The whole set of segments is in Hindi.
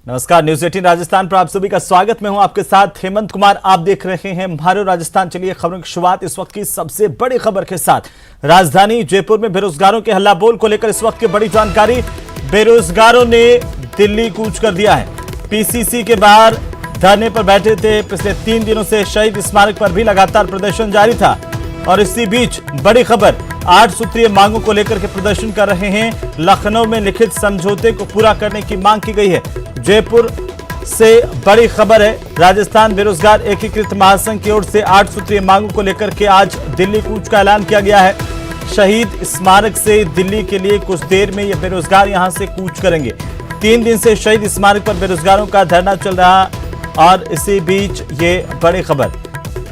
नमस्कार, न्यूज 18 राजस्थान पर आप सभी का स्वागत। मैं हूं आपके साथ हेमंत कुमार। आप देख रहे हैं म्हारो राजस्थान। चलिए खबरों की शुरुआत इस वक्त की सबसे बड़ी खबर के साथ। राजधानी जयपुर में बेरोजगारों के हल्ला बोल को लेकर इस वक्त की बड़ी जानकारी। बेरोजगारों ने दिल्ली कूच कर दिया है। पीसीसी के बाहर धरने पर बैठे थे। पिछले 3 दिनों से शहीद स्मारक पर भी लगातार प्रदर्शन जारी था और इसी बीच बड़ी खबर, 8 सूत्रीय मांगों को लेकर के प्रदर्शन कर रहे हैं। लखनऊ में लिखित समझौते को पूरा करने की मांग की गई है। जयपुर से बड़ी खबर है। राजस्थान बेरोजगार एकीकृत महासंघ की ओर से 8 सूत्रीय मांगों को लेकर के आज दिल्ली कूच का ऐलान किया गया है। शहीद स्मारक से दिल्ली के लिए कुछ देर में ये बेरोजगार यहां से कूच करेंगे। 3 दिन से शहीद स्मारक पर बेरोजगारों का धरना चल रहा और इसी बीच ये बड़ी खबर,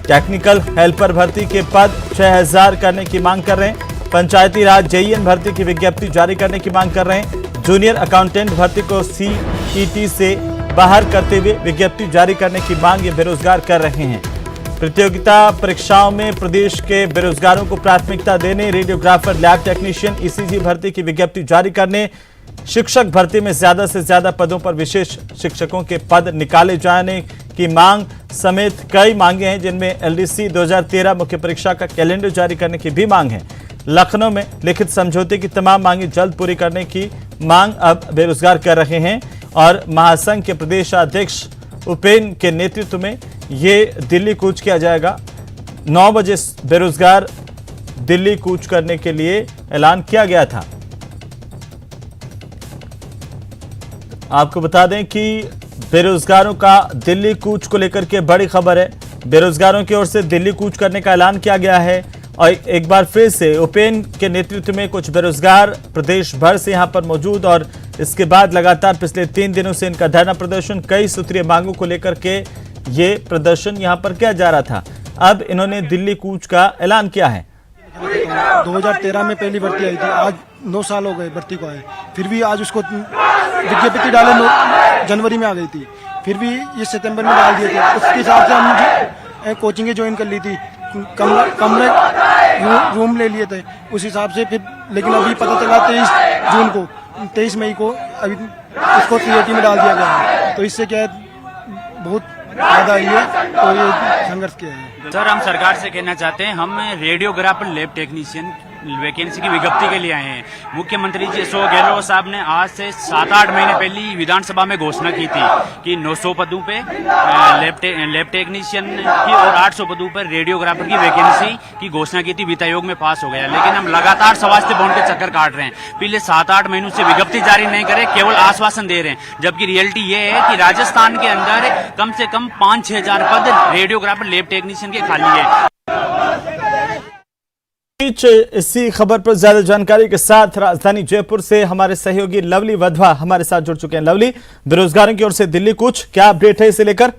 टेक्निकल हेल्पर भर्ती के पद 6000 करने की मांग कर रहे हैं। पंचायती राज जेईएन भर्ती की विज्ञप्ति जारी करने की मांग कर रहे हैं। जूनियर अकाउंटेंट भर्ती को सीईटी से बाहर करते हुए विज्ञप्ति जारी करने की मांग ये बेरोजगार कर रहे हैं। प्रतियोगिता परीक्षाओं में प्रदेश के बेरोजगारों को प्राथमिकता देने, रेडियोग्राफर, लैब टेक्नीशियन, ईसीजी भर्ती की विज्ञप्ति जारी करने, शिक्षक भर्ती में ज्यादा से ज्यादा पदों पर विशेष शिक्षकों के पद निकाले जाने की मांग समेत कई मांगे हैं, जिनमें एलडीसी 2013 मुख्य परीक्षा का कैलेंडर जारी करने की भी मांग है। लखनऊ में लिखित समझौते की तमाम मांगे जल्द पूरी करने की मांग अब बेरोजगार कर रहे हैं और महासंघ के प्रदेश अध्यक्ष उपेंद्र के नेतृत्व में ये दिल्ली कूच किया जाएगा। 9 बजे बेरोजगार दिल्ली कूच करने के लिए ऐलान किया गया था। आपको बता दें कि बेरोजगारों का दिल्ली कूच को लेकर के बड़ी खबर है। बेरोजगारों की ओर से दिल्ली कूच करने का ऐलान किया गया है और एक बार फिर से उपेंद्र के नेतृत्व में कुछ बेरोजगार प्रदेश भर से यहां पर मौजूद और इसके बाद लगातार पिछले 3 दिनों से इनका धरना प्रदर्शन, कई सूत्रीय मांगों को लेकर के ये प्रदर्शन यहां पर किया जा रहा था। अब इन्होंने दिल्ली कूच का ऐलान किया है। 2013 में पहली भर्ती आई थी, आज 9 साल हो गए भर्ती को आए, फिर भी आज उसको विज्ञप्ति डाले जनवरी में आ गई थी, फिर भी ये सितंबर में डाल दिए थे। उसके हिसाब से हम कोचिंग ज्वाइन कर ली थी, कमरे रूम ले लिए थे उस हिसाब से। फिर लेकिन अभी पता चला 23 मई को अभी इसको सीएटी में डाल दिया गया है। तो इससे क्या है, बहुत फायदा आई है, तो ये संघर्ष किया है। सर, हम सरकार से कहना चाहते हैं, हम रेडियोग्राफर लैब टेक्नीशियन वैकेंसी की विज्ञप्ति के लिए आए हैं। मुख्यमंत्री जी अशोक गहलोत साहब ने आज से 7-8 महीने पहले विधानसभा में घोषणा की थी कि 900 पदों पे लैब टेक्नीशियन की और 800 पदों पर रेडियोग्राफर की वैकेंसी की घोषणा की थी। वित्त आयोग में पास हो गया, लेकिन हम लगातार स्वास्थ्य भवन के चक्कर काट रहे हैं। पिछले 7-8 महीनों से विज्ञप्ति जारी नहीं करे, केवल आश्वासन दे रहे हैं, जबकि रियलिटी ये है कि राजस्थान के अंदर कम से कम 5-6 हजार पद रेडियोग्राफर लैब टेक्नीशियन के खाली है। इसी खबर पर ज्यादा जानकारी के साथ राजधानी जयपुर से हमारे सहयोगी लवली वधवा हमारे साथ जुड़ चुके हैं। लवली, बेरोजगारों की ओर से दिल्ली कूच, क्या अपडेट है इसे लेकर?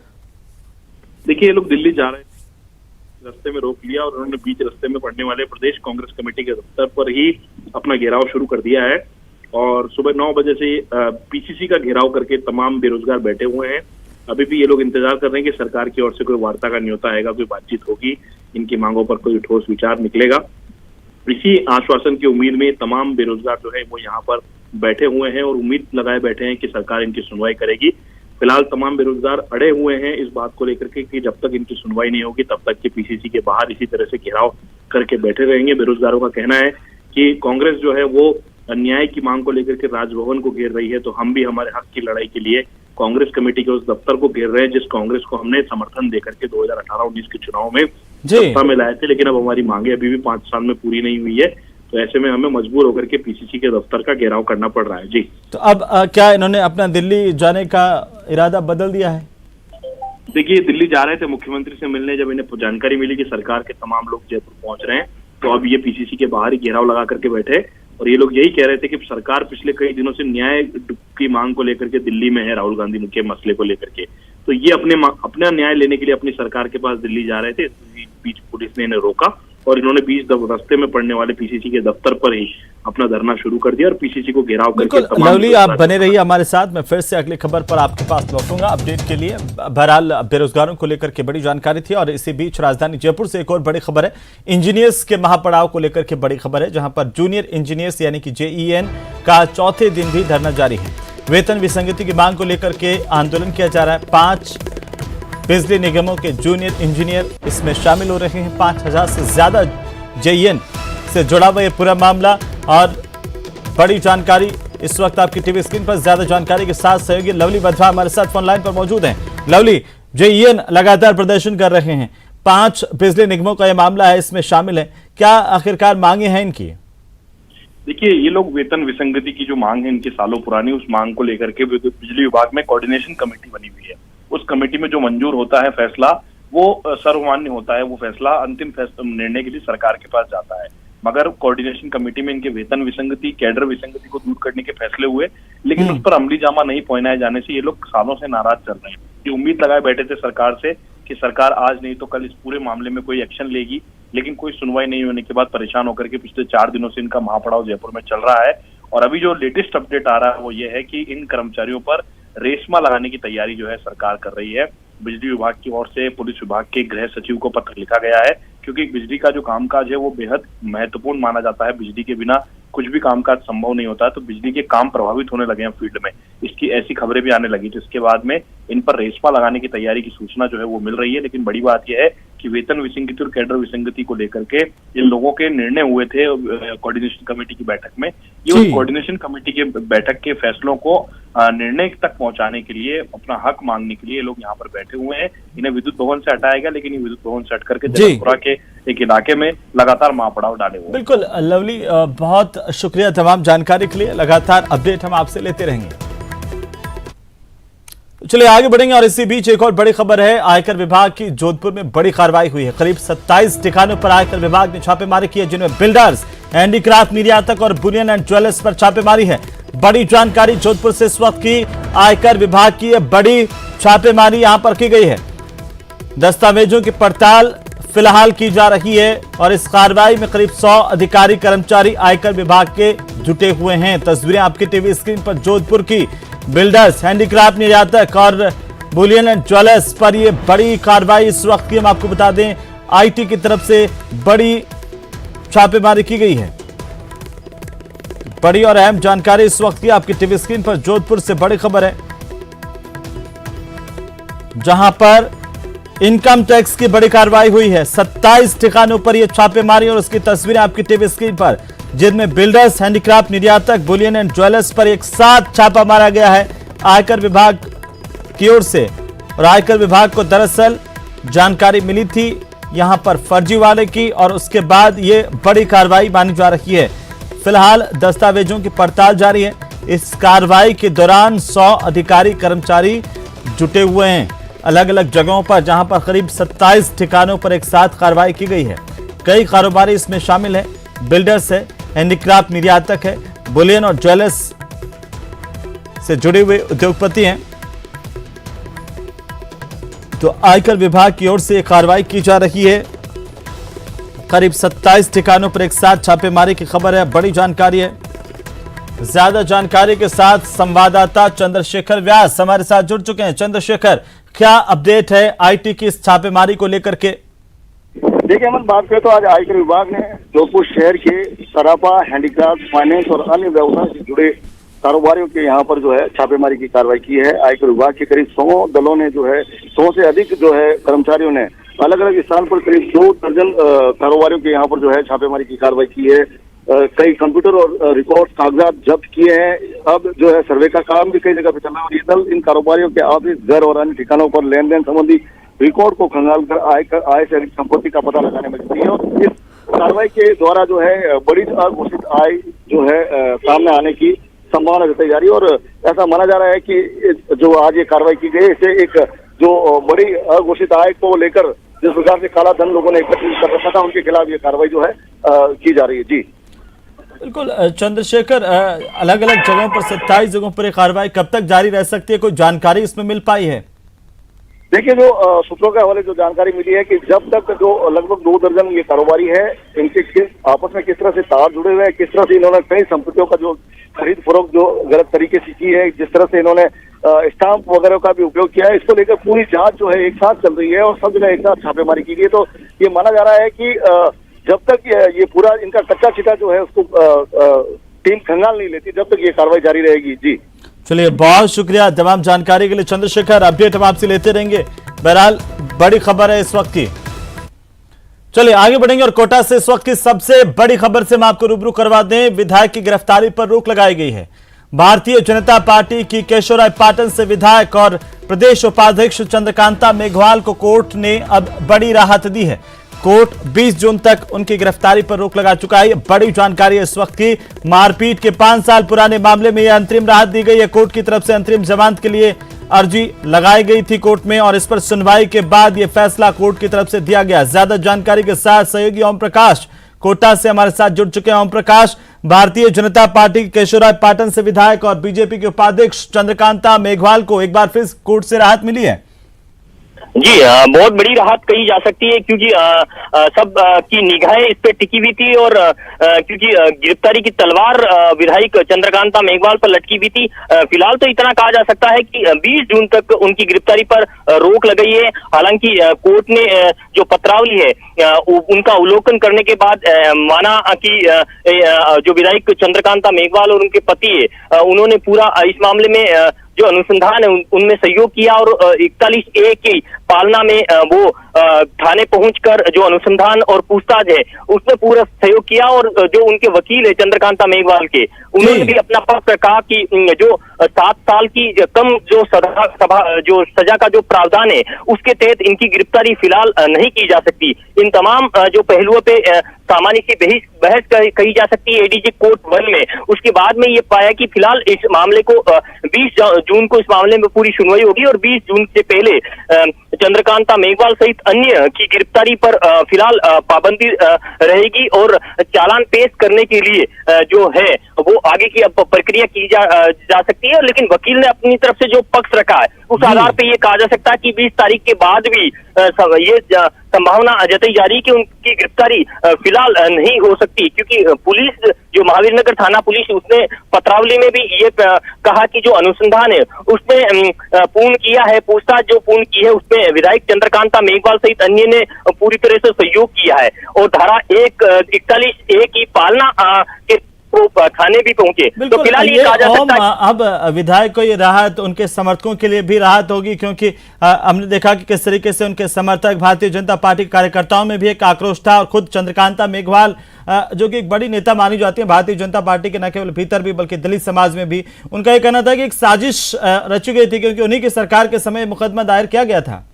देखिए, ये लोग दिल्ली जा रहे थे, रास्ते में रोक लिया और उन्होंने बीच रास्ते में पड़ने वाले प्रदेश कांग्रेस कमेटी के दफ्तर पर ही अपना घेराव शुरू कर दिया है और सुबह 9 बजे से पीसीसी का घेराव करके तमाम बेरोजगार बैठे हुए हैं। अभी भी ये लोग इंतजार कर रहे हैं कि सरकार की ओर से कोई वार्ता का न्योता आएगा, कोई बातचीत होगी, इनकी मांगों पर कोई ठोस विचार निकलेगा। इसी आश्वासन की उम्मीद में तमाम बेरोजगार जो है वो यहाँ पर बैठे हुए हैं और उम्मीद लगाए बैठे हैं कि सरकार इनकी सुनवाई करेगी। फिलहाल तमाम बेरोजगार अड़े हुए हैं इस बात को लेकर के कि जब तक इनकी सुनवाई नहीं होगी तब तक कि पीसीसी के बाहर इसी तरह से घेराव करके बैठे रहेंगे। बेरोजगारों का कहना है कि कांग्रेस जो है वो न्याय की मांग को लेकर के राजभवन को घेर रही है, तो हम भी हमारे हक की लड़ाई के लिए कांग्रेस कमेटी के उस दफ्तर को घेर रहे हैं जिस कांग्रेस को हमने समर्थन देकर के 2018-19 के चुनाव में सत्ता में लाए थे। लेकिन अब हमारी मांगे अभी भी 5 साल में पूरी नहीं हुई है, तो ऐसे में हमें मजबूर होकर के पीसीसी के दफ्तर का घेराव करना पड़ रहा है। जी, तो अब क्या इन्होंने अपना दिल्ली जाने का इरादा बदल दिया है? देखिए, दिल्ली जा रहे थे मुख्यमंत्री से मिलने, जब इन्हें जानकारी मिली कि सरकार के तमाम लोग जयपुर पहुंच रहे हैं तो अब ये पीसीसी के बाहर ही घेराव लगा करके बैठे और ये लोग यही कह रहे थे कि सरकार पिछले कई दिनों से न्याय की मांग को लेकर के दिल्ली में है, राहुल गांधी के मसले को लेकर के, तो ये अपना न्याय लेने के लिए अपनी सरकार के पास दिल्ली जा रहे थे। इस बीच पुलिस ने इन्हें रोका और इन्होंने बीच रास्ते में पड़ने वाले पीसीसी के दफ्तर पर ही अपना धरना शुरू कर दिया और पीसीसी को घेराव करके। लवली, आप बने रहिए हमारे साथ, मैं फिर से अगली खबर पर आपके पास लौटूंगा अपडेट के लिए। बहरहाल बेरोजगारों को लेकर के बड़ी जानकारी थी और इसी बीच राजधानी जयपुर से एक और बड़ी खबर है। इंजीनियर्स के महापड़ाव को लेकर के बड़ी खबर है, जहां पर जूनियर इंजीनियर्स यानी कि जेईएन का चौथे दिन भी धरना जारी है। वेतन विसंगति की मांग को लेकर के आंदोलन किया जा रहा है। 5 बिजली निगमों के जूनियर इंजीनियर इसमें शामिल हो रहे हैं। 5000 से ज्यादा जेईएन से जुड़ा हुआ ये पूरा मामला। और बड़ी जानकारी इस वक्त आपकी टीवी स्क्रीन पर, ज्यादा जानकारी के साथ सहयोगी लवली बधवा हमारे साथ फोन लाइन पर मौजूद हैं। लवली, जेईएन लगातार प्रदर्शन कर रहे हैं, 5 बिजली निगमों का यह मामला है, इसमें शामिल है, क्या आखिरकार मांगे हैं इनकी? देखिए, ये लोग वेतन विसंगति की जो मांग है इनकी सालों पुरानी, उस मांग को लेकर के बिजली विभाग में कोऑर्डिनेशन कमेटी बनी हुई है। उस कमेटी में जो मंजूर होता है फैसला, वो सर्वमान्य होता है। वो फैसला अंतिम निर्णय के लिए सरकार के पास जाता है। मगर कोऑर्डिनेशन कमेटी में इनके वेतन विसंगति, कैडर विसंगति को दूर करने के फैसले हुए, लेकिन उस पर अमली जामा नहीं पहुंचाए जाने से ये लोग सालों से नाराज चल रहे हैं। ये उम्मीद लगाए बैठे थे सरकार से कि सरकार आज नहीं तो कल इस पूरे मामले में कोई एक्शन लेगी, लेकिन कोई सुनवाई नहीं होने के बाद परेशान होकर के पिछले 4 दिनों से इनका महापड़ाव जयपुर में चल रहा है। और अभी जो लेटेस्ट अपडेट आ रहा है वो ये है कि इन कर्मचारियों पर रेशमा लगाने की तैयारी जो है सरकार कर रही है। बिजली विभाग की ओर से पुलिस विभाग के गृह सचिव को पत्र लिखा गया है, क्योंकि बिजली का जो कामकाज है वो बेहद महत्वपूर्ण माना जाता है। बिजली के बिना कुछ भी कामकाज संभव नहीं होता है, तो बिजली के काम प्रभावित होने लगे हैं फील्ड में, इसकी ऐसी खबरें भी आने लगी। तो इसके बाद में इन पर रेशमा लगाने की तैयारी की सूचना जो है वो मिल रही है। लेकिन बड़ी बात यह है कि वेतन विसंगति और कैडर विसंगति को लेकर के इन लोगों के निर्णय हुए थे कोऑर्डिनेशन कमेटी की बैठक में। ये उस कोऑर्डिनेशन कमेटी के बैठक के फैसलों को निर्णय तक पहुंचाने के लिए, अपना हक मांगने के लिए लोग यहाँ पर बैठे हुए हैं। इन्हें विद्युत भवन से हटाया गया, लेकिन ये विद्युत भवन से हट करके जयपुरा के एक इलाके में लगातार महापड़ाव डाले हुए। बिल्कुल लवली, बहुत शुक्रिया तमाम जानकारी के लिए। लगातार अपडेट हम आपसे लेते रहेंगे। चलिए आगे बढ़ेंगे और इसी बीच एक और बड़ी खबर है। आयकर विभाग की जोधपुर में बड़ी कार्रवाई हुई है। करीब 27 ठिकानों पर आयकर विभाग ने छापेमारी की है, जिनमें बिल्डर्स, हैंडीक्राफ्ट निर्यातक और बुलियन एंड ज्वेलर्स पर छापेमारी है। बड़ी जानकारी जोधपुर से इस वक्त की, आयकर विभाग की यह बड़ी छापेमारी यहां पर की गई है। दस्तावेजों की पड़ताल फिलहाल की जा रही है और इस कार्रवाई में करीब 100 अधिकारी कर्मचारी आयकर विभाग के जुटे हुए हैं। तस्वीरें आपकी टीवी स्क्रीन पर जोधपुर की। बिल्डर्स, हैंडीक्राफ्ट निर्यातक और बुलियन एंड ज्वेलर्स पर यह बड़ी कार्रवाई इस वक्त की, हम आपको बता दें आईटी की तरफ से बड़ी छापेमारी की गई है। बड़ी और अहम जानकारी इस वक्त की आपकी टीवी स्क्रीन पर। जोधपुर से बड़ी खबर है, जहां पर इनकम टैक्स की बड़ी कार्रवाई हुई है। 27 ठिकानों पर यह छापेमारी और उसकी तस्वीरें आपकी टीवी स्क्रीन पर, जिनमें बिल्डर्स, हैंडीक्राफ्ट निर्यातक, बुलियन एंड ज्वेलर्स पर एक साथ छापा मारा गया है आयकर विभाग की ओर से। और आयकर विभाग को दरअसल जानकारी मिली थी यहां पर फर्जीवाड़े की, और उसके बाद ये बड़ी कार्रवाई मानी जा रही है। फिलहाल दस्तावेजों की पड़ताल जारी है। इस कार्रवाई के दौरान 100 अधिकारी कर्मचारी जुटे हुए हैं अलग अलग जगहों पर, जहां पर करीब 27 ठिकानों पर एक साथ कार्रवाई की गई है। कई कारोबारी इसमें शामिल है, बिल्डर्स है, हैंडीक्राफ्ट निर्यातक है, बुलियन और ज्वेलर्स से जुड़े हुए उद्योगपति हैं। तो आयकर विभाग की ओर से कार्रवाई की जा रही है। करीब 27 ठिकानों पर एक साथ छापेमारी की खबर है। बड़ी जानकारी है। ज्यादा जानकारी के साथ संवाददाता चंद्रशेखर व्यास हमारे साथ जुड़ चुके हैं। चंद्रशेखर, क्या अपडेट है आईटी की इस छापेमारी को लेकर के? देखिए अमन, बात करें तो आज आयकर विभाग ने जोधपुर शहर के सराफा, हैंडीक्राफ्ट, फाइनेंस और अन्य व्यवसाय से जुड़े कारोबारियों के यहाँ पर जो है छापेमारी की कार्रवाई की है। आयकर विभाग के करीब 100 दलों ने जो है 100 से अधिक जो है कर्मचारियों ने अलग अलग स्थान पर करीब 2 दर्जन कारोबारियों के यहाँ पर जो है छापेमारी की कार्रवाई की है। कई कंप्यूटर और रिकॉर्ड कागजात जब्त किए हैं। अब जो है सर्वे का काम भी कई जगह पे चल रहा है और ये दल इन कारोबारियों के ऑफिस, घर और अन्य ठिकानों पर लेन देन संबंधी रिकॉर्ड को खंगाल कर आय से अधिक संपत्ति का पता लगाने में जुटी है। और इस कार्रवाई के द्वारा जो है बड़ी अघोषित आय जो है सामने आने की संभावना जताई जा रही है। और ऐसा माना जा रहा है कि जो आज ये कार्रवाई की गई, इससे एक जो बड़ी अघोषित आय को लेकर जिस प्रकार से काला धन लोगों ने एकत्रित कर रखा था, उनके खिलाफ ये कार्रवाई जो है की जा रही है। जी बिल्कुल चंद्रशेखर, अलग अलग जगहों पर 27 जगहों पर कार्रवाई कब तक जारी रह सकती है, कोई जानकारी इसमें मिल पाई है? देखिए, जो सूत्रों के हवाले जो जानकारी मिली है कि जब तक जो लगभग 2 दर्जन ये कारोबारी है, इनके आपस में किस तरह से तार जुड़े हुए हैं, किस तरह से इन्होंने कई संपत्तियों का जो खरीद फरोख्त जो गलत तरीके से की है, जिस तरह से इन्होंने स्टाम्प वगैरह का भी उपयोग किया है, इसको लेकर पूरी जांच जो है एक साथ चल रही है और सब जगह एक साथ छापेमारी की गई है। तो ये माना जा रहा है कि जब तक ये पूरा इनका कच्चा चिटा जो है उसको टीम खंगाल नहीं लेती, जब तक ये कार्रवाई जारी रहेगी। जी चलिए, बहुत शुक्रिया तमाम जानकारी के लिए चंद्रशेखर। अपडेट हम आपसे लेते रहेंगे। बहरहाल बड़ी खबर है इस वक्त की। चलिए आगे बढ़ेंगे और कोटा से इस वक्त की सबसे बड़ी खबर से हम आपको रूबरू करवा दें। विधायक की गिरफ्तारी पर रोक लगाई गई है। भारतीय जनता पार्टी की केशवराय पाटन से विधायक और प्रदेश उपाध्यक्ष चंद्रकांता मेघवाल को कोर्ट ने अब बड़ी राहत दी है। कोर्ट 20 जून तक उनकी गिरफ्तारी पर रोक लगा चुका है। बड़ी जानकारी है इस वक्त की। मारपीट के 5 साल पुराने मामले में यह अंतरिम राहत दी गई है। कोर्ट की तरफ से अंतरिम जमानत के लिए अर्जी लगाई गई थी कोर्ट में और इस पर सुनवाई के बाद यह फैसला कोर्ट की तरफ से दिया गया। ज्यादा जानकारी के साथ सहयोगी ओम प्रकाश कोटा से हमारे साथ जुड़ चुके हैं। ओम प्रकाश, भारतीय जनता पार्टी के केशवराय पाटन से विधायक और बीजेपी के उपाध्यक्ष चंद्रकांता मेघवाल को एक बार फिर कोर्ट से राहत मिली है। जी बहुत बड़ी राहत कही जा सकती है, क्योंकि सब की निगाहें इस पे टिकी हुई थी और क्योंकि गिरफ्तारी की तलवार विधायक चंद्रकांता मेघवाल पर लटकी हुई थी। फिलहाल तो इतना कहा जा सकता है कि 20 जून तक उनकी गिरफ्तारी पर रोक लगाई है। हालांकि कोर्ट ने जो पत्रावली है उनका अवलोकन करने के बाद माना कि जो विधायक चंद्रकांता मेघवाल और उनके पति है उन्होंने पूरा इस मामले में जो अनुसंधान है उनमें सहयोग किया और 41A की पालना में वो थाने पहुंचकर जो अनुसंधान और पूछताछ है उसमें पूरा सहयोग किया। और जो उनके वकील है चंद्रकांता मेघवाल के, उन्होंने भी अपना पक्ष रखा कि जो 7 साल की कम जो सजा का जो प्रावधान है उसके तहत इनकी गिरफ्तारी फिलहाल नहीं की जा सकती। इन तमाम जो पहलुओं पे सामान्य सी बहस कही जा सकती है एडीजे कोर्ट 1 में। उसके बाद में ये पाया कि फिलहाल इस मामले को 20 जून को इस मामले में पूरी सुनवाई होगी और 20 जून से पहले चंद्रकांता मेघवाल सहित अन्य की गिरफ्तारी पर फिलहाल पाबंदी रहेगी और चालान पेश करने के लिए जो है वो आगे की अब प्रक्रिया की जा सकती है। लेकिन वकील ने अपनी तरफ से जो पक्ष रखा है उस आधार पे ये कहा जा सकता है कि 20 तारीख के बाद भी ये संभावना जताई जा रही है कि उनकी गिरफ्तारी फिलहाल नहीं हो सकती, क्योंकि पुलिस जो महावीरनगर थाना पुलिस उसने पत्रावली में भी ये कहा कि जो अनुसंधान है उसमें पूर्ण किया है, पूछताछ जो पूर्ण की है उसमें विधायक चंद्रकांता मेघवाल सहित अन्य ने पूरी तरह से सहयोग किया है और धारा 41A की पालना के थाने भी पहुंचे। तो फिलहाल ये कहा जा सकता है अब विधायक को ये राहत उनके समर्थकों के लिए भी राहत होगी, क्योंकि हमने देखा कि किस तरीके से उनके समर्थक भारतीय जनता पार्टी के कार्यकर्ताओं में भी एक आक्रोश था और खुद चंद्रकांता मेघवाल जो कि एक बड़ी नेता मानी जाती है भारतीय जनता पार्टी के, न केवल भीतर भी बल्कि दलित समाज में भी, उनका यह कहना था कि एक साजिश रची गई थी क्योंकि उन्हीं की सरकार के समय मुकदमा दायर किया गया था।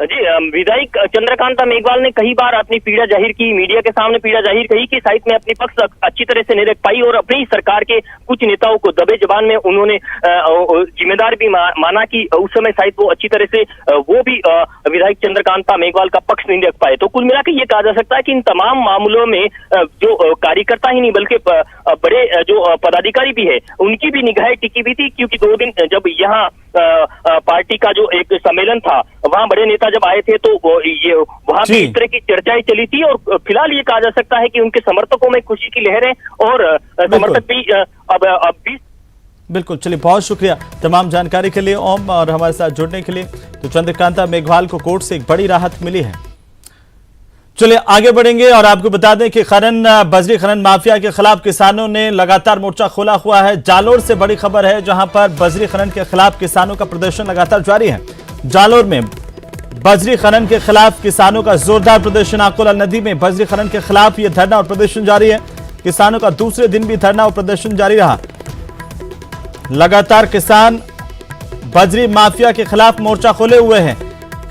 जी विधायक चंद्रकांता मेघवाल ने कई बार अपनी पीड़ा जाहिर की, मीडिया के सामने पीड़ा जाहिर कही कि शायद में अपनी पक्ष अच्छी तरह से नहीं रख पाई और अपनी सरकार के कुछ नेताओं को दबे जबान में उन्होंने जिम्मेदार भी माना कि उस समय शायद वो अच्छी तरह से वो भी विधायक चंद्रकांता मेघवाल का पक्ष नहीं रख पाए। तो कुल मिलाकर ये कहा जा सकता है कि इन तमाम मामलों में जो कार्यकर्ता ही नहीं बल्कि बड़े जो पदाधिकारी भी है उनकी भी निगाहें टिकी हुई थी, क्योंकि 2 दिन जब यहाँ पार्टी का जो एक सम्मेलन था वहां बड़े नेता जब आए थे तो ये वहां भी इस तरह की चर्चाएं चली थी और फिलहाल ये कहा जा सकता है कि उनके समर्थकों में खुशी की लहर है और समर्थक भी अब भी। बिल्कुल, चलिए बहुत शुक्रिया तमाम जानकारी के लिए ओम और हमारे साथ जुड़ने के लिए। तो चंद्रकांता मेघवाल को कोर्ट से एक बड़ी राहत मिली है। चलिए आगे बढ़ेंगे और आपको बता दें कि बजरी खनन माफिया के खिलाफ किसानों ने लगातार मोर्चा खोला हुआ है। जालोर से बड़ी खबर है जहां पर बजरी खनन के खिलाफ किसानों का प्रदर्शन लगातार जारी है। जालोर में बजरी खनन के खिलाफ किसानों का जोरदार प्रदर्शन। आकोला नदी में बजरी खनन के खिलाफ यह धरना और प्रदर्शन जारी है। किसानों का दूसरे दिन भी धरना और प्रदर्शन जारी रहा। लगातार किसान बजरी माफिया के खिलाफ मोर्चा खोले हुए हैं।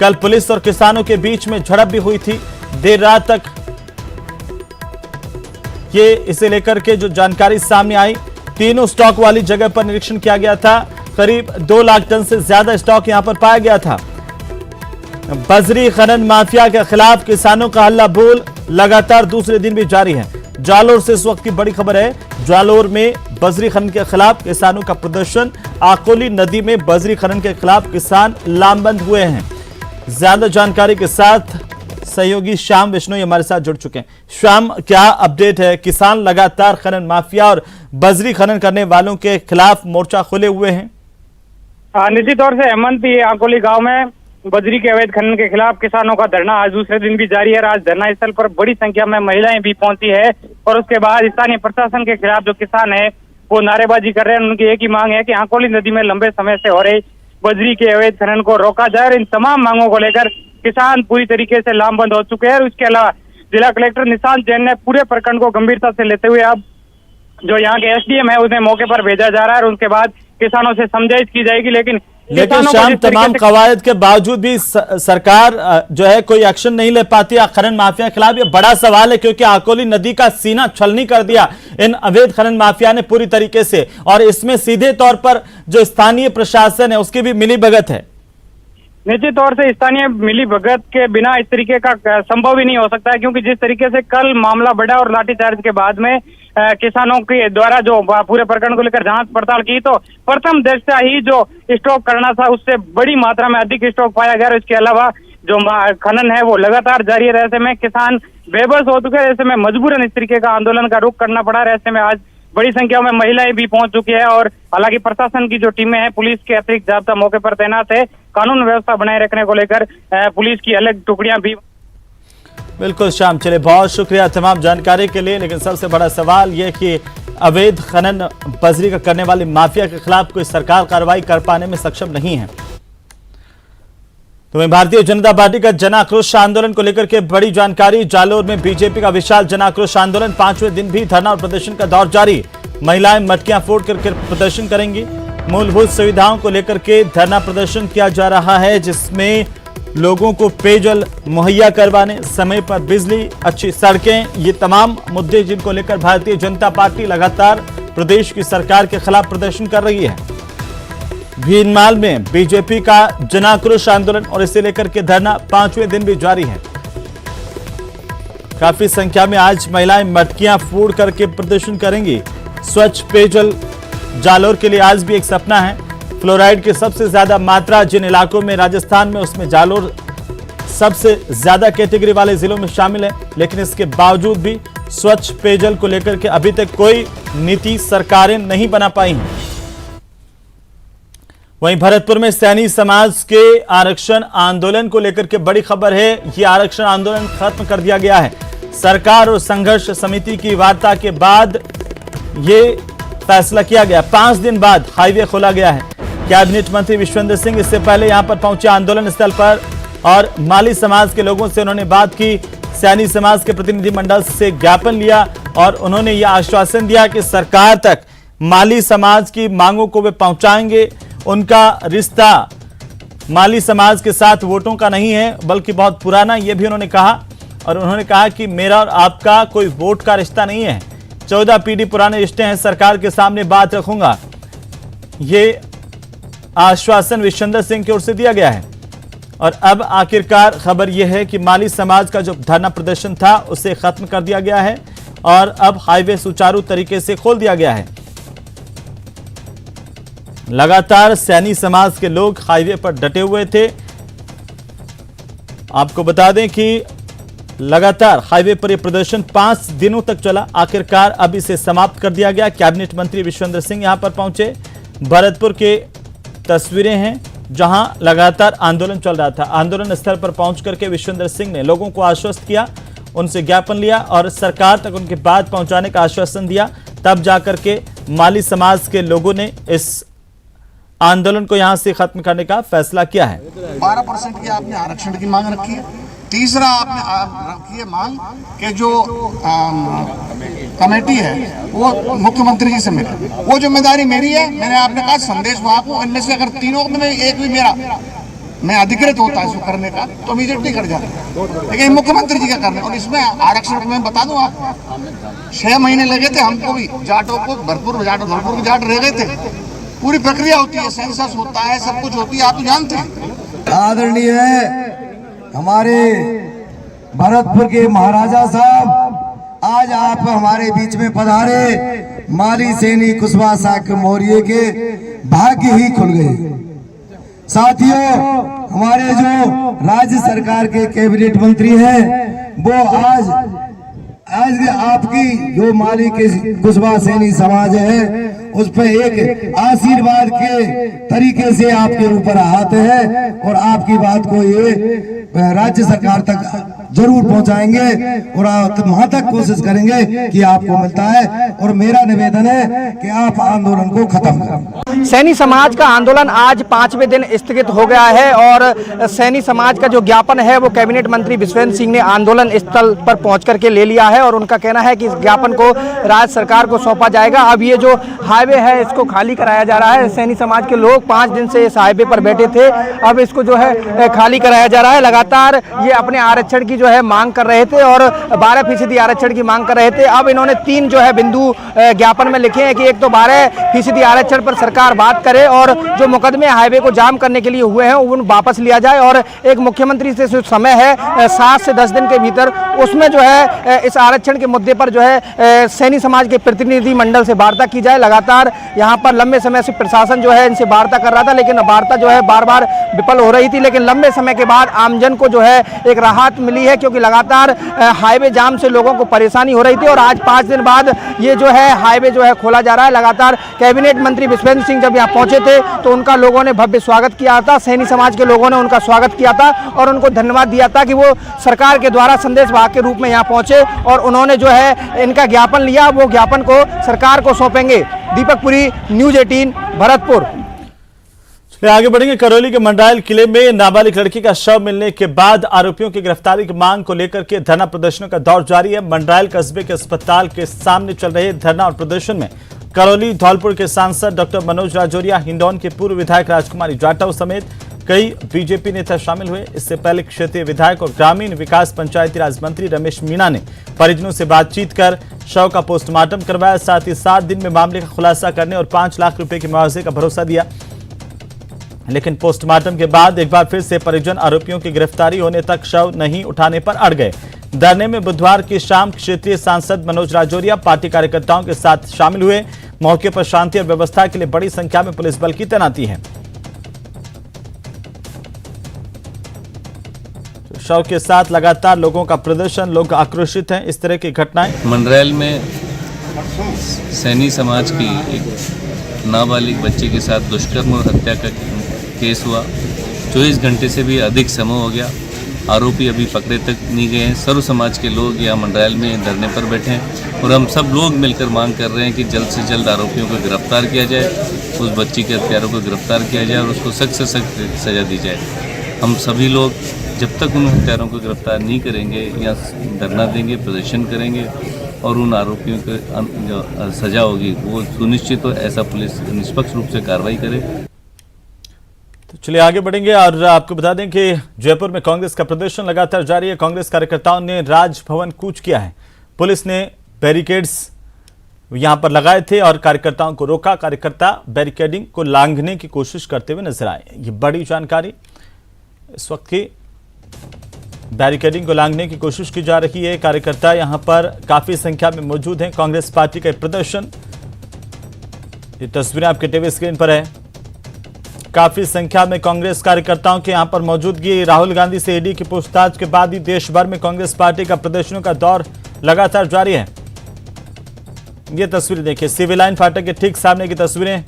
कल पुलिस और किसानों के बीच में झड़प भी हुई थी देर रात तक। ये इसे लेकर के जो जानकारी सामने आई, तीनों स्टॉक वाली जगह पर निरीक्षण किया गया था। करीब 2 लाख टन से ज्यादा स्टॉक यहां पर पाया गया था। बजरी खनन माफिया के खिलाफ किसानों का हल्ला बोल लगातार दूसरे दिन भी जारी है। जालोर से इस वक्त की बड़ी खबर है। जालोर में बजरी खनन के खिलाफ किसानों का प्रदर्शन। आकोली नदी में बजरी खनन के खिलाफ किसान लामबंद हुए हैं। ज्यादा जानकारी के साथ सहयोगी श्याम विष्णु हमारे साथ जुड़ चुके हैं। श्याम, क्या अपडेट है? किसान लगातार खनन माफिया और बजरी खनन करने वालों के खिलाफ मोर्चा खोले हुए हैं। निश्चित तौर से हेमंत भी आकोली गांव में बजरी के अवैध खनन के खिलाफ किसानों का धरना आज दूसरे दिन भी जारी है। आज धरना स्थल पर बड़ी संख्या में महिलाएं भी पहुंची है और उसके बाद स्थानीय प्रशासन के खिलाफ जो किसान है वो नारेबाजी कर रहे हैं। उनकी एक ही मांग है कि आकोली नदी में लंबे समय से हो रही बजरी के अवैध खनन को रोका जाए और इन तमाम मांगों को लेकर किसान पूरी तरीके से लामबंद हो चुके हैं। और इसके अलावा जिला कलेक्टर निशांत जैन ने पूरे प्रकरण को गंभीरता से लेते हुए अब जो यहाँ के एसडीएम है उन्हें मौके पर भेजा जा रहा है और उसके बाद किसानों से समझाइश की जाएगी। लेकिन शाम तमाम कवायद के बावजूद भी सरकार जो है कोई एक्शन नहीं ले पाती खनन माफिया के खिलाफ। ये बड़ा सवाल है क्योंकि आकोली नदी का सीना छलनी कर दिया इन अवैध खनन माफिया ने पूरी तरीके से, और इसमें सीधे तौर पर जो स्थानीय प्रशासन है उसकी भी मिलीभगत है। निश्चित तौर से स्थानीय मिली भगत के बिना इस तरीके का संभव ही नहीं हो सकता है, क्योंकि जिस तरीके से कल मामला बढ़ा और लाठीचार्ज के बाद में किसानों के द्वारा जो पूरे प्रकरण को लेकर जांच पड़ताल की तो प्रथम दृष्टया ही जो स्टॉक करना था उससे बड़ी मात्रा में अधिक स्टॉक पाया गया। और इसके अलावा जो खनन है वो लगातार जारी है। ऐसे में किसान बेबस हो चुके हैं, ऐसे में मजबूरन इस तरीके का आंदोलन का रुख करना पड़ा। ऐसे में आज बड़ी संख्या में महिलाएं भी पहुंच चुकी है और हालांकि प्रशासन की जो टीमें हैं, पुलिस के अतिरिक्त जाब्ता मौके पर तैनात है। कानून व्यवस्था बनाए रखने को लेकर पुलिस की अलग टुकड़ियां भी। बिल्कुल श्याम, चले बहुत शुक्रिया तमाम जानकारी के लिए। लेकिन सबसे बड़ा सवाल यह कि अवैध खनन बजरी का करने वाली माफिया के खिलाफ कोई सरकार कार्रवाई कर पाने में सक्षम नहीं है। तो वहीं भारतीय जनता पार्टी का जन आक्रोश आंदोलन को लेकर के बड़ी जानकारी। जालोर में बीजेपी का विशाल जन आक्रोश आंदोलन, 5वें दिन भी धरना और प्रदर्शन का दौर जारी। महिलाएं मटकियां फोड़ करके प्रदर्शन करेंगी। मूलभूत सुविधाओं को लेकर के धरना प्रदर्शन किया जा रहा है, जिसमें लोगों को पेयजल मुहैया करवाने, समय पर बिजली, अच्छी सड़कें, ये तमाम मुद्दे जिनको लेकर भारतीय जनता पार्टी लगातार प्रदेश की सरकार के खिलाफ प्रदर्शन कर रही है। भीनमाल में बीजेपी का जन आक्रोश आंदोलन और इसे लेकर के धरना 5वें दिन भी जारी है। काफी संख्या में आज महिलाएं मटकियां फोड़ करके प्रदर्शन करेंगी। स्वच्छ पेयजल जालोर के लिए आज भी एक सपना है। फ्लोराइड की सबसे ज्यादा मात्रा जिन इलाकों में राजस्थान में, उसमें जालोर सबसे ज्यादा कैटेगरी वाले जिलों में शामिल है। लेकिन इसके बावजूद भी स्वच्छ पेयजल को लेकर के अभी तक कोई नीति सरकारें नहीं बना पाई हैं। वहीं भरतपुर में सैनी समाज के आरक्षण आंदोलन को लेकर के बड़ी खबर है। यह आरक्षण आंदोलन खत्म कर दिया गया है। सरकार और संघर्ष समिति की वार्ता के बाद यह फैसला किया गया। 5 दिन बाद हाईवे खोला गया है। कैबिनेट मंत्री विश्वेंद्र सिंह इससे पहले यहां पर पहुंचे आंदोलन स्थल पर और माली समाज के लोगों से उन्होंने बात की। सैनी समाज के प्रतिनिधिमंडल से ज्ञापन लिया और उन्होंने यह आश्वासन दिया कि सरकार तक माली समाज की मांगों को वे पहुंचाएंगे। उनका रिश्ता माली समाज के साथ वोटों का नहीं है, बल्कि बहुत पुराना, यह भी उन्होंने कहा। और उन्होंने कहा कि मेरा और आपका कोई वोट का रिश्ता नहीं है, 14 पीढ़ी पुराने रिश्ते हैं, सरकार के सामने बात रखूंगा। ये आश्वासन विश्वेंद्र सिंह की ओर से दिया गया है। और अब आखिरकार खबर यह है कि माली समाज का जो धरना प्रदर्शन था उसे खत्म कर दिया गया है और अब हाईवे सुचारू तरीके से खोल दिया गया है। लगातार सैनी समाज के लोग हाईवे पर डटे हुए थे। आपको बता दें कि लगातार हाईवे पर यह प्रदर्शन 5 दिनों तक चला। आखिरकार अब इसे समाप्त कर दिया गया। कैबिनेट मंत्री विश्वेंद्र सिंह यहां पर पहुंचे। भरतपुर के तस्वीरें हैं जहां लगातार आंदोलन चल रहा था। आंदोलन स्थल पर पहुंच करके विश्वेंद्र सिंह ने लोगों को आश्वस्त किया, उनसे ज्ञापन लिया और सरकार तक उनकी बात पहुंचाने का आश्वासन दिया। तब जाकर के माली समाज के लोगों ने इस आंदोलन को यहां से खत्म करने का फैसला किया है। 12% की आपने आरक्षण की मांग रखी है। तीसरा आपने रखी है मांग कि जो कमेटी है वो मुख्यमंत्री जी से मिले। वो जिम्मेदारी मेरी है। मैंने आपने कहा संदेश वहां को, इनमें से अगर तीनों में एक भी मेरा मैं अधिकृत होता है इसको करने का तो इमीडिएटली कर जाता, लेकिन मुख्यमंत्री जी का करना। और इसमें आरक्षण मैं बता दूं आपको, 6 महीने लगे थे हमको भी, जाटों को भरपूर जाट रह गए थे। पूरी प्रक्रिया होती है, सेंसस होता है, सब कुछ होती है, आप तो जानते हैं। आदरणीय हमारे भरतपुर के महाराजा साहब, आज आप हमारे बीच में पधारे। माली सैनी कुशवाहा साहब मौर्य के भाग्य ही खुल गए। साथियों, हमारे जो राज्य सरकार के कैबिनेट मंत्री हैं वो आज आपकी जो माली के कुशवाहा सैनी समाज है उस पर एक आशीर्वाद के तरीके से आपके ऊपर आते हैं और आपकी बात को ये राज्य सरकार तक जरूर पहुंचाएंगे और वहां तक कोशिश करेंगे कि आपको मिलता है। और मेरा निवेदन है कि आप आंदोलन को खत्म करें। सैनी समाज का आंदोलन आज 5वें दिन स्थगित हो गया है और सैनी समाज का जो ज्ञापन है वो कैबिनेट मंत्री विश्वेंद्र सिंह ने आंदोलन स्थल पर पहुंच करके ले लिया है और उनका कहना है कि इस ज्ञापन को राज्य सरकार को सौंपा जाएगा। अब ये जो हाईवे है इसको खाली कराया जा रहा है। सैनी समाज के लोग 5 दिन से इस हाईवे पर बैठे थे, अब इसको जो है खाली कराया जा रहा है। लगातार ये अपने आरक्षण की जो है मांग कर रहे थे और 12% आरक्षण की मांग कर रहे थे। अब इन्होंने 3 जो है बिंदु ज्ञापन में लिखे हैं कि एक तो 12% आरक्षण पर सरकार बात करे और जो मुकदमे हाईवे को जाम करने के लिए हुए हैं उन वापस लिया जाए और एक मुख्यमंत्री से जो समय है 7 से 10 दिन के भीतर उसमें जो है इस आरक्षण के मुद्दे पर जो है सैनी समाज के प्रतिनिधि मंडल से वार्ता की जाए। लगातार यहाँ पर लंबे समय से प्रशासन जो है इनसे वार्ता कर रहा था, लेकिन वार्ता जो है बार बार विफल हो रही थी। लेकिन लंबे समय के बाद आमजन को जो है एक राहत मिली है, क्योंकि लगातार हाईवे जाम से लोगों को परेशानी हो रही थी और आज 5 दिन बाद ये जो है हाईवे जो है खोला जा रहा है। लगातार कैबिनेट मंत्री विश्वेंद्र सिंह जब यहाँ पहुंचे थे तो उनका लोगों ने भव्य स्वागत किया था, सैनी समाज के लोगों ने उनका स्वागत किया था और उनको धन्यवाद दिया था कि वो सरकार के द्वारा संदेशवाहक के रूप में यहाँ पहुंचे और उन्होंने जो है इनका ज्ञापन लिया, वो ज्ञापन को सरकार को सौंपेंगे। दीपक पुरी, न्यूज 18, भरतपुर। आगे बढ़ेंगे। करौली के मंडरायल किले में नाबालिग लड़की का शव मिलने के बाद आरोपियों की गिरफ्तारी की मांग को लेकर के धरना प्रदर्शन का दौर जारी है। मंडरायल कस्बे के अस्पताल के सामने चल रहे धरना और प्रदर्शन में करौली धौलपुर के सांसद डॉक्टर मनोज राजौरिया, हिंडौन के पूर्व विधायक राजकुमारी जाटव समेत कई बीजेपी नेता शामिल हुए। इससे पहले क्षेत्रीय विधायक और ग्रामीण विकास पंचायती राज मंत्री रमेश मीणा ने परिजनों से बातचीत कर शव का पोस्टमार्टम करवाया। साथ ही 7 दिन में मामले का खुलासा करने और 5 लाख रुपए के मुआवजे का भरोसा दिया। लेकिन पोस्टमार्टम के बाद एक बार फिर से परिजन आरोपियों की गिरफ्तारी होने तक शव नहीं उठाने पर अड़ गए। धरने में बुधवार की शाम क्षेत्रीय सांसद मनोज राजौरिया पार्टी कार्यकर्ताओं के साथ शामिल हुए। मौके पर शांति और व्यवस्था के लिए बड़ी संख्या में पुलिस बल की तैनाती है। शव के साथ लगातार लोगों का प्रदर्शन, लोग आक्रोशित हैं। इस तरह की घटनाएं मंडरायल में सैनी समाज की एक नाबालिग बच्ची के साथ दुष्कर्म और हत्या का केस हुआ। 24 घंटे से भी अधिक समय हो गया, आरोपी अभी पकड़े तक नहीं गए हैं। सर्व समाज के लोग यहाँ मंडरायल में धरने पर बैठे हैं और हम सब लोग मिलकर मांग कर रहे हैं कि जल्द से जल्द आरोपियों को गिरफ्तार किया जाए, उस बच्ची के हत्यारों को गिरफ्तार किया जाए और उसको सख्त से सख्त सजा दी जाए। हम सभी लोग जब तक उन हत्यारों को गिरफ्तार नहीं करेंगे यहाँ धरना देंगे, प्रदर्शन करेंगे और उन आरोपियों को जो सजा होगी वो सुनिश्चित हो, ऐसा पुलिस निष्पक्ष रूप से कार्रवाई करे। तो चलिए आगे बढ़ेंगे और आपको बता दें कि जयपुर में कांग्रेस का प्रदर्शन लगातार जारी है। कांग्रेस कार्यकर्ताओं ने राजभवन कूच किया है। पुलिस ने बैरिकेड्स यहां पर लगाए थे और कार्यकर्ताओं को रोका। कार्यकर्ता बैरिकेडिंग को लांघने की कोशिश करते हुए नजर आए। ये बड़ी जानकारी इस वक्त की। बैरिकेडिंग को लांघने की कोशिश की जा रही है। कार्यकर्ता यहां पर काफी संख्या में मौजूद हैं। कांग्रेस पार्टी का प्रदर्शन, ये तस्वीरें आपके टीवी स्क्रीन पर है। काफी संख्या में कांग्रेस कार्यकर्ताओं के यहां पर मौजूदगी। राहुल गांधी से ईडी की पूछताछ के बाद ही देश भर में कांग्रेस पार्टी का प्रदर्शनों का दौर लगातार जारी है। ये तस्वीरें देखिए, सिविल लाइन फाटक के ठीक सामने की तस्वीरें,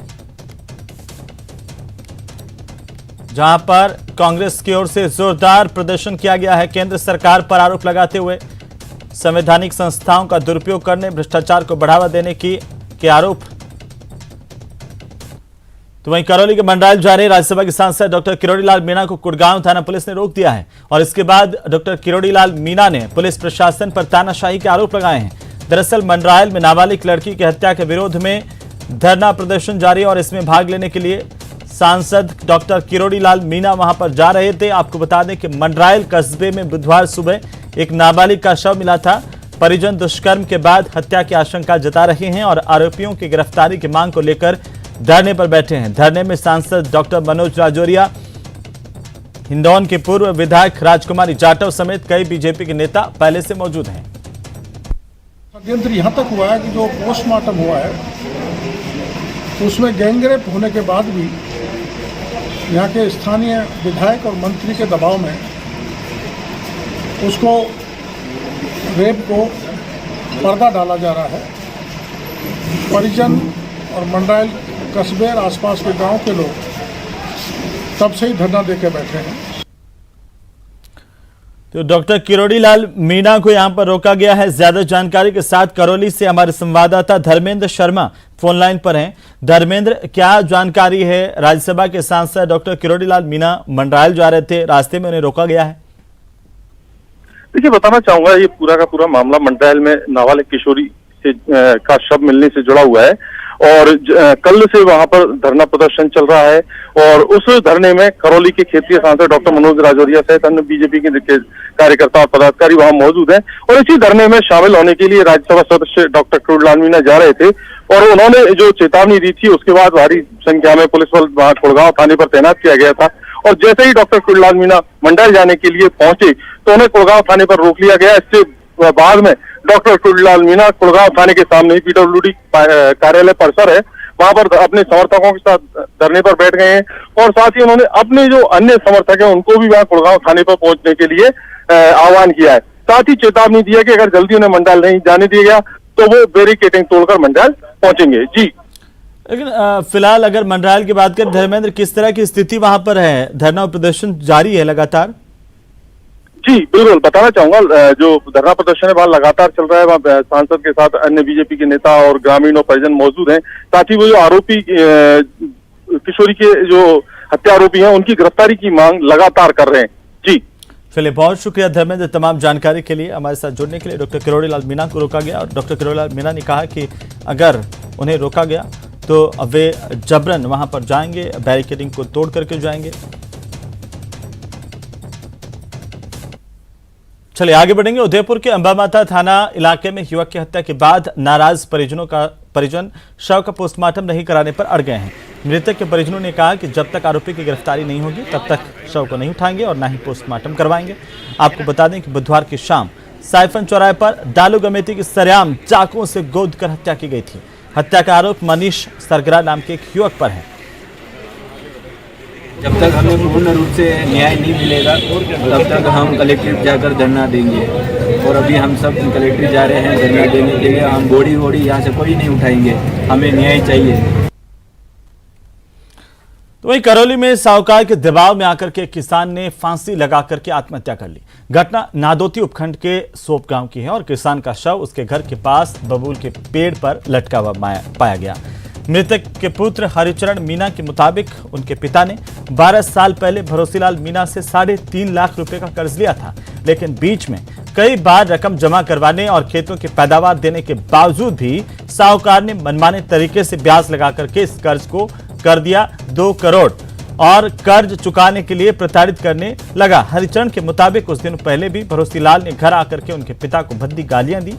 जहां पर कांग्रेस की ओर से जोरदार प्रदर्शन किया गया है। केंद्र सरकार पर आरोप लगाते हुए संवैधानिक संस्थाओं का दुरुपयोग करने, भ्रष्टाचार को बढ़ावा देने के आरोप। तो वहीं करौली के मंडरायल जा रहे राज्यसभा के सांसद डॉक्टर किरोड़ीलाल मीणा को कुड़गांव थाना पुलिस ने रोक दिया है और इसके बाद डॉक्टर किरोड़ीलाल मीणा ने पुलिस प्रशासन पर तानाशाही के आरोप लगाए हैं। दरअसल मंडरायल में नाबालिग लड़की की हत्या के विरोध में धरना प्रदर्शन जारी है और इसमें भाग लेने के लिए सांसद डॉक्टर किरोड़ीलाल मीणा वहां पर जा रहे थे। आपको बता दें कि मंडरायल कस्बे में बुधवार सुबह एक नाबालिग का शव मिला था। परिजन दुष्कर्म के बाद हत्या की आशंका जता रहे हैं और आरोपियों की गिरफ्तारी की मांग को लेकर धरने पर बैठे हैं। धरने में सांसद डॉक्टर मनोज राजौरिया, हिंडौन के पूर्व विधायक राजकुमारी जाटव समेत कई बीजेपी के नेता पहले से मौजूद हैं। षड्यंत्र यहाँ तक हुआ है कि जो पोस्टमार्टम हुआ है तो उसमें गैंगरेप होने के बाद भी यहाँ के स्थानीय विधायक और मंत्री के दबाव में उसको रेप को पर्दा डाला जा रहा है। परिजन और मंडरायल कस्बे और आसपास के गांव के लोग तब से ही धरना देके बैठे हैं। तो डॉक्टर किरोड़ी लाल मीणा को यहां पर रोका गया है। ज्यादा जानकारी के साथ करौली से हमारे संवाददाता धर्मेंद्र शर्मा फोन लाइन पर हैं। धर्मेंद्र, क्या जानकारी है? राज्यसभा के सांसद डॉक्टर किरोड़ी लाल मीणा मंडरायल जा रहे थे, रास्ते में उन्हें रोका गया है। देखिए, बताना चाहूंगा ये पूरा का पूरा मामला मंडरायल में नाबालिग किशोरी से का शव मिलने से जुड़ा हुआ है और कल से वहां पर धरना प्रदर्शन चल रहा है और उस धरने में करौली के क्षेत्रीय सांसद डॉक्टर मनोज राजौरिया सहित अन्य बीजेपी के कार्यकर्ता और पदाधिकारी वहां मौजूद हैं और इसी धरने में शामिल होने के लिए राज्यसभा सदस्य डॉक्टर किरोड़ी लाल मीणा जा रहे थे और उन्होंने जो चेतावनी दी थी उसके बाद भारी संख्या में पुलिस बल वहां कुड़गांव थाने पर तैनात किया गया था और जैसे ही डॉक्टर किरोड़ी लाल मीणा मंडरायल जाने के लिए पहुंचे तो उन्हें कुड़गांव थाने पर रोक लिया गया। इससे बाद में डॉक्टर किरोड़ी लाल मीणा कुड़गांव थाने के सामने पीडब्ल्यूडी कार्यालय परिसर है वहां पर अपने समर्थकों के साथ धरने पर बैठ गए हैं और साथ ही उन्होंने अपने जो अन्य समर्थक हैं उनको भी वहां कुड़गांव थाने पर पहुंचने के लिए आह्वान किया है। साथ ही चेतावनी दी है कि अगर जल्दी उन्हें मंडरायल नहीं जाने दिया गया तो वो बैरिकेडिंग तोड़कर मंडरायल पहुंचेंगे। जी, लेकिन फिलहाल अगर मंडरायल की बात करें धर्मेंद्र, किस तरह की स्थिति वहां पर है? धरना प्रदर्शन जारी है लगातार? जी बिल्कुल, बताना चाहूंगा जो धरना प्रदर्शन है वहाँ लगातार चल रहा है। वहाँ सांसद के साथ अन्य बीजेपी के नेता और ग्रामीण और परिजन मौजूद हैं। साथ ही वो जो आरोपी किशोरी के जो हत्या आरोपी हैं उनकी गिरफ्तारी की मांग लगातार कर रहे हैं। जी चलिए, बहुत शुक्रिया धर्मेंद्र तमाम जानकारी के लिए, हमारे साथ जुड़ने के लिए। डॉक्टर किरोड़ी लाल मीणा को रोका गया और डॉक्टर किरोड़ी लाल मीणा ने कहा कि अगर उन्हें रोका गया तो वे जबरन वहां पर जाएंगे, बैरिकेडिंग को तोड़ करके जाएंगे। चलिए आगे बढ़ेंगे। उदयपुर के अंबामाता थाना इलाके में युवक की हत्या के बाद नाराज परिजन शव का पोस्टमार्टम नहीं कराने पर अड़ गए हैं। मृतक के परिजनों ने कहा कि जब तक आरोपी की गिरफ्तारी नहीं होगी तब तक शव को नहीं उठाएंगे और न ही पोस्टमार्टम करवाएंगे। आपको बता दें कि बुधवार की शाम साइफन चौराहे पर दालू गमेती की सरेआम चाकुओं से गोद कर हत्या की गई थी। हत्या का आरोप मनीष सरगरा नाम के एक युवक पर है। जब तक हमें पूर्ण रूप से न्याय नहीं मिलेगा तब तक हम कलेक्ट्रेट जाकर धरना देंगे और अभी हम सब कलेक्ट्रेट जा रहे हैं धरना देने के लिए। हम बोड़ी यहाँ से कोई नहीं उठाएंगे, हमें न्याय चाहिए। तो वहीं करौली में साहूकार के दबाव में आकर के किसान ने फांसी लगा करके आत्महत्या कर ली। घटना नादोती उपखंड के सोप गांव की है और किसान का शव उसके घर के पास बबूल के पेड़ पर लटका हुआ पाया गया। मृतक के पुत्र हरिचरण मीणा के मुताबिक उनके पिता ने 12 साल पहले भरोसीलाल मीणा से 3.5 लाख रुपए का कर्ज लिया था, लेकिन बीच में कई बार रकम जमा करवाने और खेतों की पैदावार देने के बावजूद भी साहूकार ने मनमाने तरीके से ब्याज लगा करके इस कर्ज को कर दिया 2 करोड़ और कर्ज चुकाने के लिए प्रताड़ित करने लगा। हरिचरण के मुताबिक कुछ दिन पहले भी भरोसीलाल ने घर आकर के उनके पिता को भद्दी गालियां दी।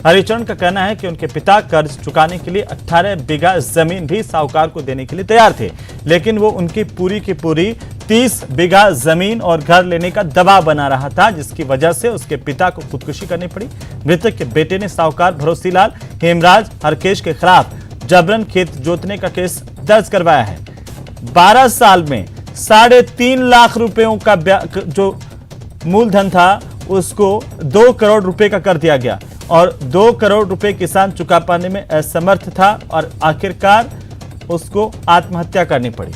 हरिचरण का कहना है कि उनके पिता कर्ज चुकाने के लिए 18 बीघा जमीन भी साहूकार को देने के लिए तैयार थे, लेकिन वो उनकी पूरी की पूरी 30 बीघा जमीन और घर लेने का दबाव बना रहा था, जिसकी वजह से उसके पिता को खुदकुशी करनी पड़ी। मृतक के बेटे ने साहूकार भरोसीलाल हेमराज हरकेश के खिलाफ जबरन खेत जोतने का केस दर्ज करवाया है। 12 साल में 3.5 लाख रुपयों का जो मूलधन था उसको 2 करोड़ रुपए का कर दिया गया और 2 करोड़ रुपए किसान चुका पाने में असमर्थ था और आखिरकार उसको आत्महत्या करनी पड़ी।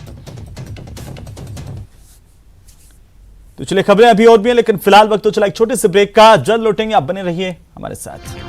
तो चलिए, खबरें अभी और भी हैं, लेकिन फिलहाल वक्त तो चला एक छोटे से ब्रेक का। जल्द लौटेंगे, आप बने रहिए हमारे साथ।